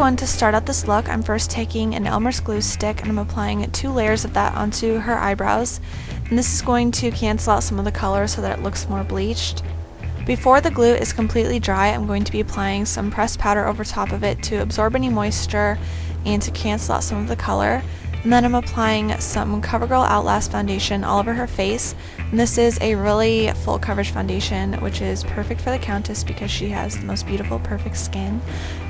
everyone, to start out this look, I'm first taking an Elmer's glue stick and I'm applying 2 layers of that onto her eyebrows. And this is going to cancel out some of the color so that it looks more bleached. Before the glue is completely dry, I'm going to be applying some pressed powder over top of it to absorb any moisture and to cancel out some of the color. And then I'm applying some Covergirl Outlast foundation all over her face. And this is a really full coverage foundation, which is perfect for the Countess because she has the most beautiful, perfect skin.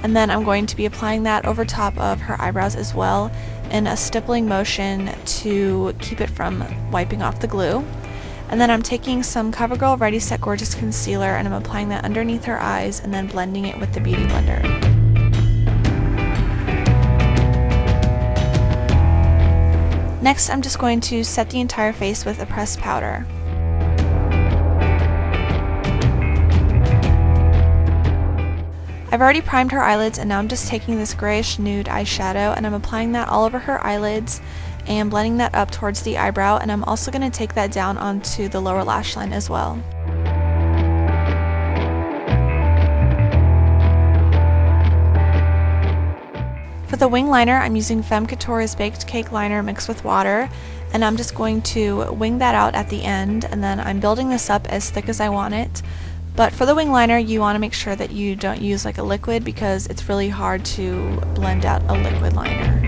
And then I'm going to be applying that over top of her eyebrows as well in a stippling motion to keep it from wiping off the glue. And then I'm taking some Covergirl Ready Set Gorgeous Concealer and I'm applying that underneath her eyes and then blending it with the Beauty Blender. Next, I'm just going to set the entire face with a pressed powder. I've already primed her eyelids and now I'm just taking this grayish nude eyeshadow and I'm applying that all over her eyelids and blending that up towards the eyebrow, and I'm also going to take that down onto the lower lash line as well. For the wing liner, I'm using Femme Couture's Baked Cake Liner mixed with water, and I'm just going to wing that out at the end, and then I'm building this up as thick as I want it. But for the wing liner, you want to make sure that you don't use like a liquid because it's really hard to blend out a liquid liner.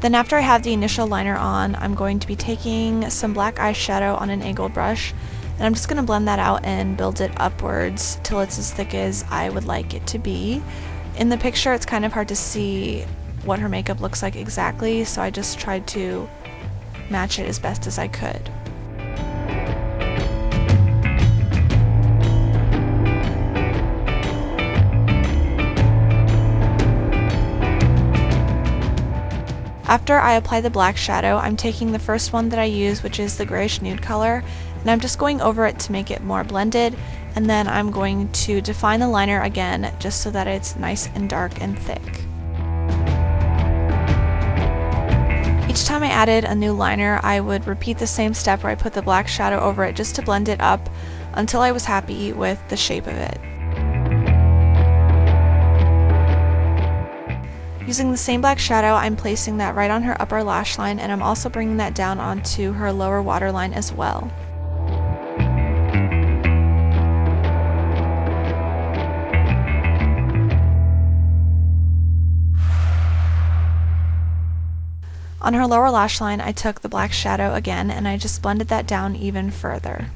Then after I have the initial liner on, I'm going to be taking some black eyeshadow on an angled brush, and I'm just going to blend that out and build it upwards till it's as thick as I would like it to be. In the picture, it's kind of hard to see what her makeup looks like exactly, so I just tried to match it as best as I could. After I apply the black shadow, I'm taking the first one that I use, which is the grayish nude color, and I'm just going over it to make it more blended, and then I'm going to define the liner again just so that it's nice and dark and thick. Each time I added a new liner, I would repeat the same step where I put the black shadow over it just to blend it up until I was happy with the shape of it. Using the same black shadow, I'm placing that right on her upper lash line, and I'm also bringing that down onto her lower waterline as well. On her lower lash line, I took the black shadow again, and I just blended that down even further.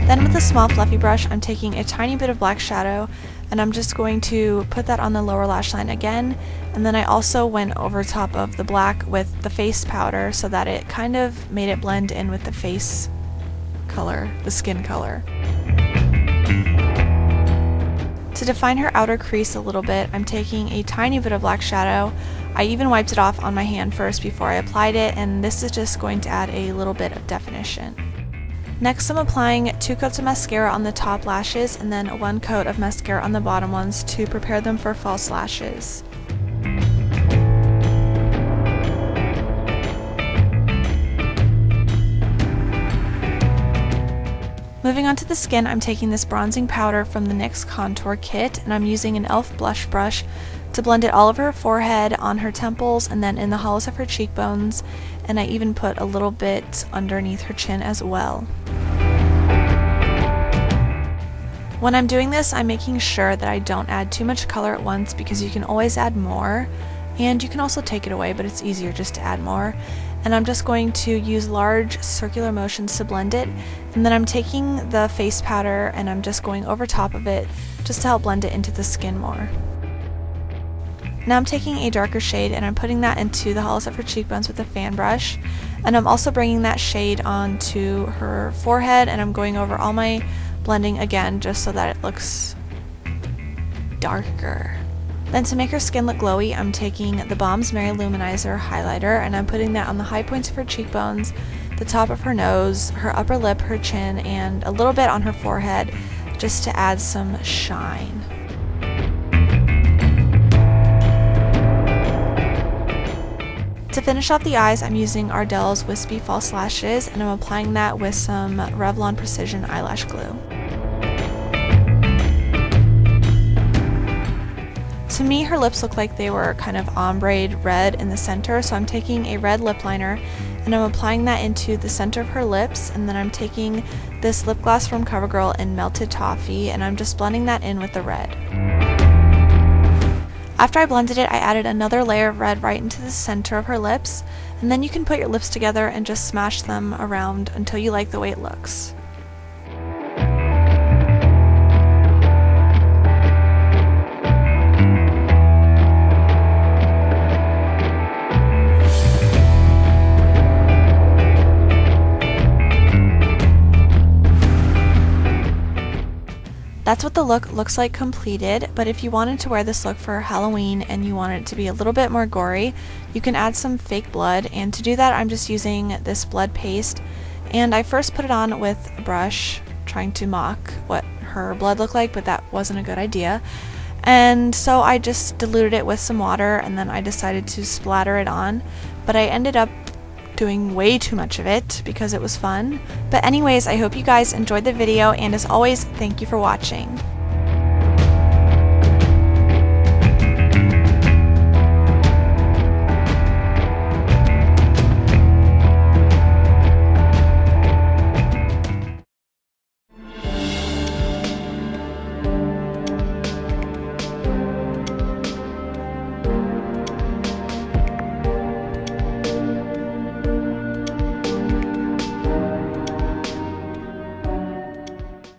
Then with a small fluffy brush, I'm taking a tiny bit of black shadow and I'm just going to put that on the lower lash line again, and then I also went over top of the black with the face powder so that it kind of made it blend in with the face color, the skin color. To define her outer crease a little bit, I'm taking a tiny bit of black shadow. I even wiped it off on my hand first before I applied it, and this is just going to add a little bit of definition. Next, I'm applying 2 coats of mascara on the top lashes and then 1 coat of mascara on the bottom ones to prepare them for false lashes. Moving on to the skin, I'm taking this bronzing powder from the NYX Contour kit, and I'm using an e.l.f. blush brush to blend it all over her forehead, on her temples, and then in the hollows of her cheekbones, and I even put a little bit underneath her chin as well. When I'm doing this, I'm making sure that I don't add too much color at once because you can always add more, and you can also take it away, but it's easier just to add more. And I'm just going to use large circular motions to blend it, and then I'm taking the face powder and I'm just going over top of it just to help blend it into the skin more. Now I'm taking a darker shade and I'm putting that into the hollows of her cheekbones with a fan brush, and I'm also bringing that shade onto her forehead, and I'm going over all my blending again just so that it looks darker. Then to make her skin look glowy, I'm taking the Balm Maryluminizer highlighter and I'm putting that on the high points of her cheekbones, the top of her nose, her upper lip, her chin, and a little bit on her forehead just to add some shine. To finish off the eyes, I'm using Ardell's Wispy False Lashes, and I'm applying that with some Revlon Precision Eyelash Glue. To me, her lips look like they were kind of ombre red in the center, so I'm taking a red lip liner and I'm applying that into the center of her lips, and then I'm taking this lip gloss from Covergirl in Melted Toffee and I'm just blending that in with the red. After I blended it, I added another layer of red right into the center of her lips, and then you can put your lips together and just smash them around until you like the way it looks. That's what the look looks like completed, but if you wanted to wear this look for Halloween and you want it to be a little bit more gory, you can add some fake blood, and to do that I'm just using this blood paste, and I first put it on with a brush trying to mock what her blood looked like, but that wasn't a good idea, and so I just diluted it with some water and then I decided to splatter it on, but I ended up doing way too much of it because it was fun. But anyways, I hope you guys enjoyed the video, and as always, thank you for watching.